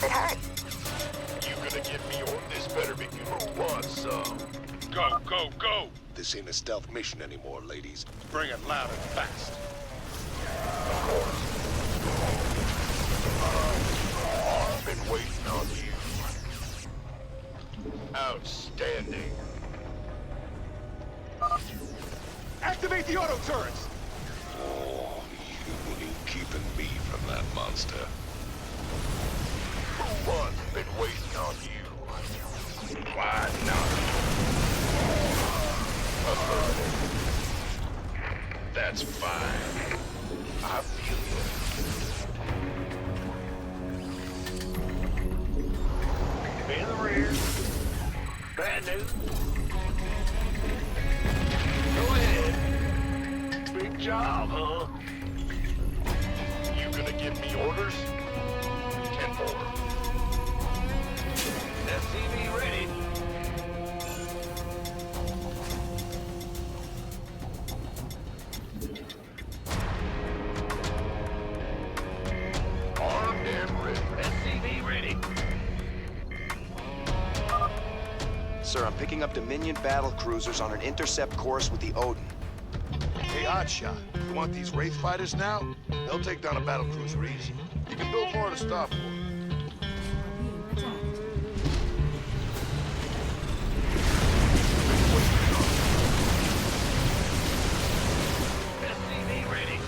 it hurt? You gonna give me all this better be you want some. Go, go, go! This ain't a stealth mission anymore, ladies. Bring it loud and fast. I've been waiting on you. Outstanding. Activate the auto turrets! Oh, you ain't keeping me from that monster. Who was been waiting on you? Why not? That's fine. I feel you. In the rear. Bad news. Go ahead. Big job, huh? You gonna give me orders? 10-4. SCV ready. Armed and ready. SCV ready. Sir, I'm picking up Dominion battle cruisers on an intercept course with the Odin. Hey, Hotshot, you want these Wraith fighters now? They'll take down a battlecruiser easy. You can build more to stop for. SCV ready.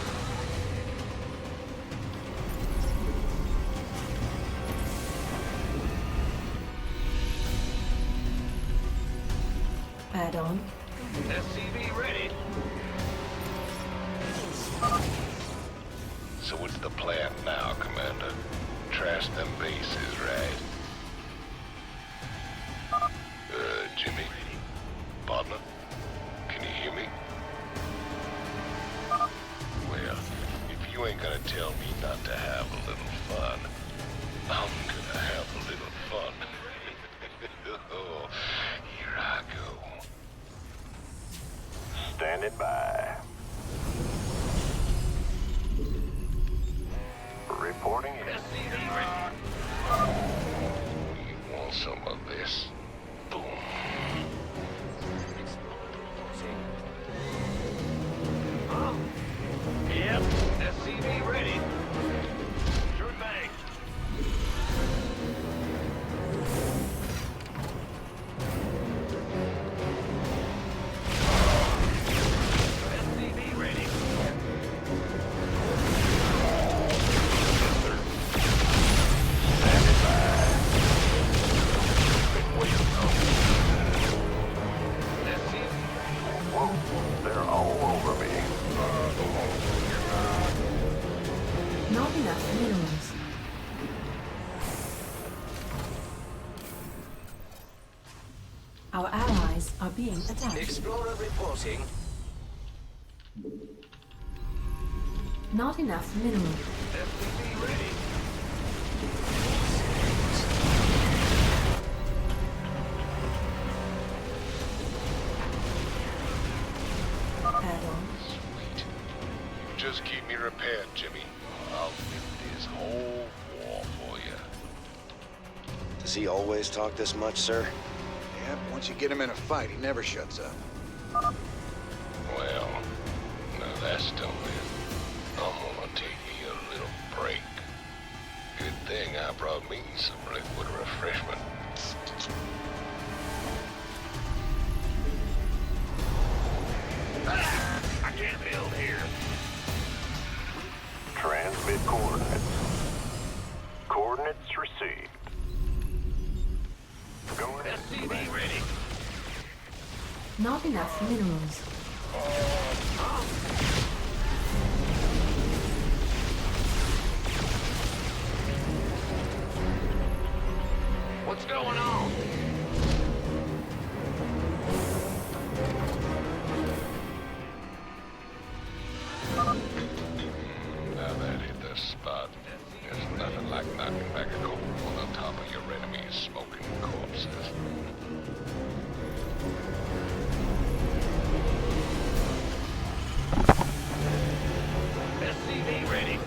Add-on. SCV ready. So what's the plan now, Commander? Trash them bases, right? Jimmy? Partner? Can you hear me? Well, if you ain't gonna tell me not to have a little fun, I'm gonna have a little fun. Oh, here I go. Standing by. Reporting in. SCV ready. You want some of this? Boom. Yep. SCV ready. Sure thing. SCV ready. They're all over me. Not enough minerals. Our allies are being attacked. Explorer reporting. Not enough minerals. SCV ready. Add-on. Sweet. You just keep me repaired, Jimmy. I'll win this whole war for you. Does he always talk this much, sir? Yep, once you get him in a fight, he never shuts up. Well, now that's done it. I'm gonna take me a little break. Good thing I brought me some liquid refreshment. I can't build here. Transmit coordinates. Coordinates received. Going SCV ready. Not enough minerals. What's going on? Now that hit the spot. There's nothing like knocking back a cold one on top of your enemy's smoking corpses. SCV ready.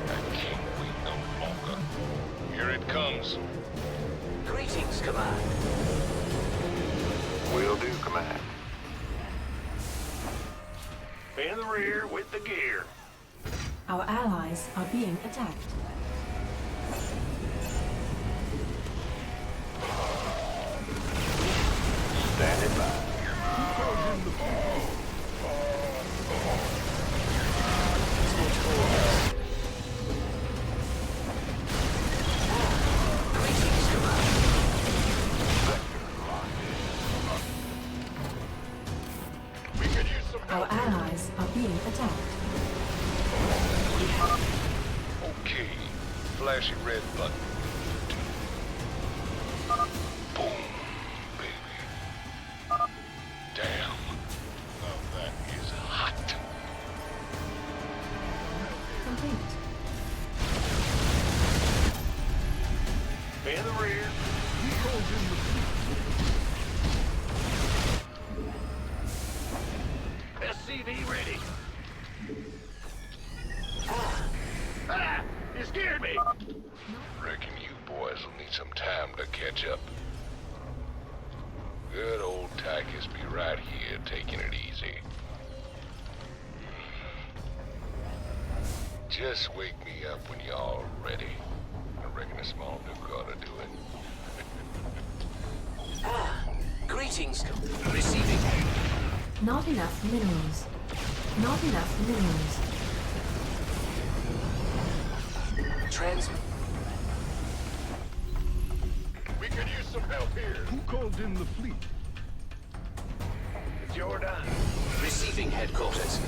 A king minerals. Greetings, Command. Will do, Command. In the rear with the gear. Our allies are being attacked. Standing by. Greetings, Command. We could use some Our allies are being attacked. Okay. Flashy red button. Boom, baby. Damn. Now that is hot. Complete. In the rear. SCV ready. Ah! You scared me! Reckon you boys will need some time to catch up. Good old Tychus be right here taking it easy. Just wake me up when y'all ready. I reckon a small nuke ought to do it. Greetings, receiving. Not enough minerals. Not enough minerals. Transmit. We could use some help here. Who called in the fleet? Jordan. Receiving headquarters.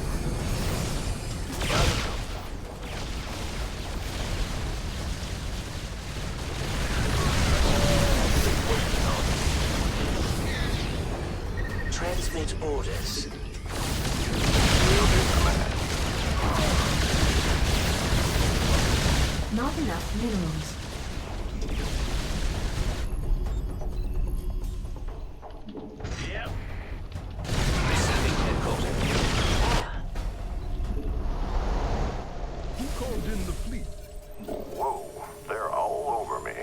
Transmit orders. Not enough minerals. Yep. Receiving headquarters. Who called in the fleet? Whoa, they're all over me.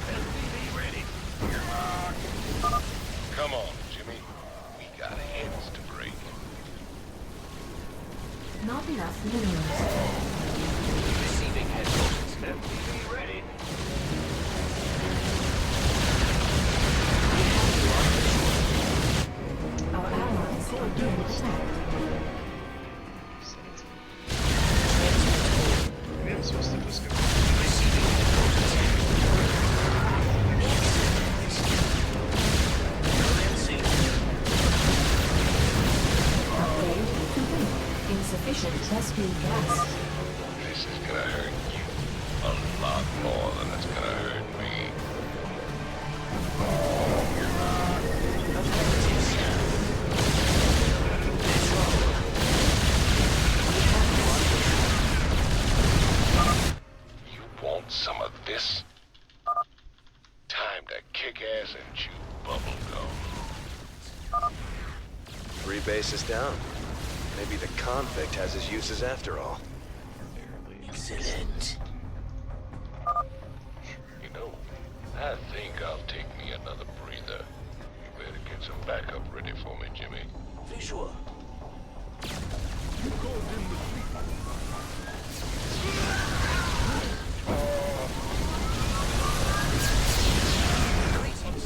SCV ready. Come on, Jimmy. We got heads to break. Not enough minerals. Receiving headquarters. SCV ready. Our allies are being attacked. Receiving headquarters. Upgrade complete. Insufficient rescue gas. This is gonna hurt you a lot more than it's gonna hurt me. You want some of this? Time to kick ass and chew bubblegum. 3 bases down. Maybe the convict has his uses after all. Excellent. You know, I think I'll take me another breather. You better get some backup ready for me, Jimmy. Visual. Who called in the fleet? Greetings.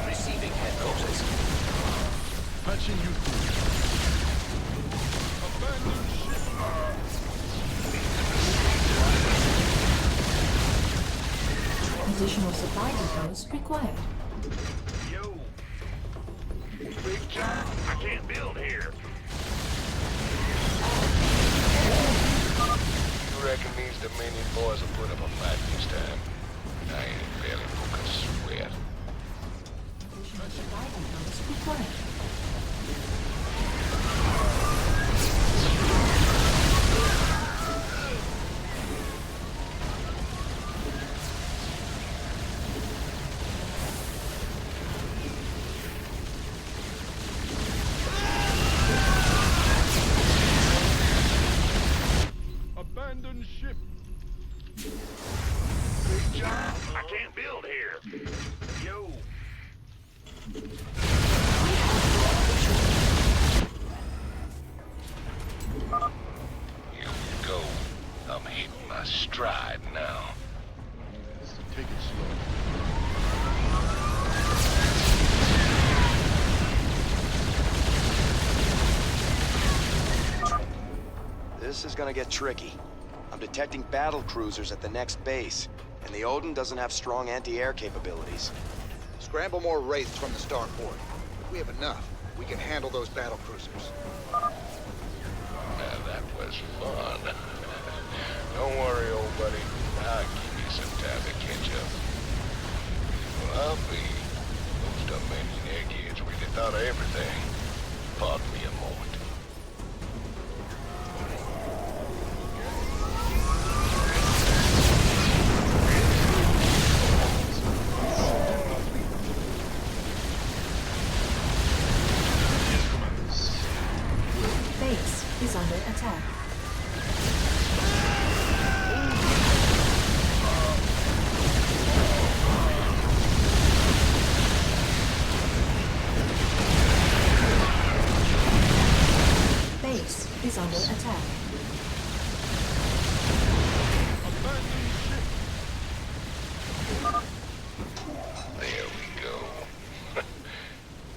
Receiving headquarters. Patching you through. Abandoned ship. Additional supply depots required. Yo. Big John, I can't build here. You reckon these Dominion boys will put up a fight this time? I ain't barely broke a sweat. Additional supply depots required. This is gonna get tricky. I'm detecting battle cruisers at the next base, and the Odin doesn't have strong anti-air capabilities. Scramble more wraiths from the starport. If we have enough, we can handle those battle cruisers. Now that was fun. Don't worry, old buddy. I'll give you some time to catch up. Well, I'll be. Those Dominion eggheads really thought of everything. Pardon me a moment. Base is under attack. Base is under attack. Abandon ship. There we go.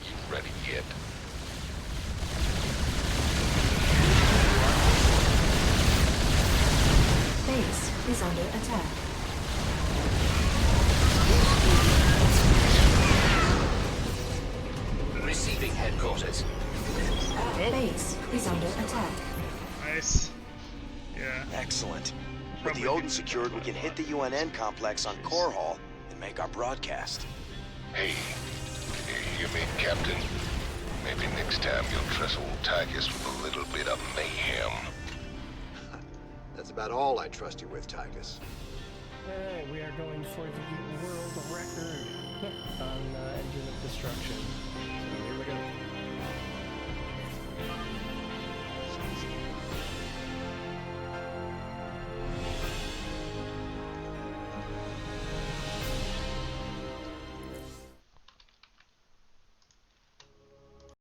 You ready yet? Base is under attack. Receiving headquarters. Base is under attack. Nice. Yeah. Excellent. With Probably the Odin get secured, we can hit the UNN complex on Core Hall and make our broadcast. Hey, you hear me, Captain? Maybe next time you'll trust old Tychus with a little bit of mayhem. That's about all I trust you with, Tychus. Alright, we are going for the world record on Engine of Destruction. So here we go.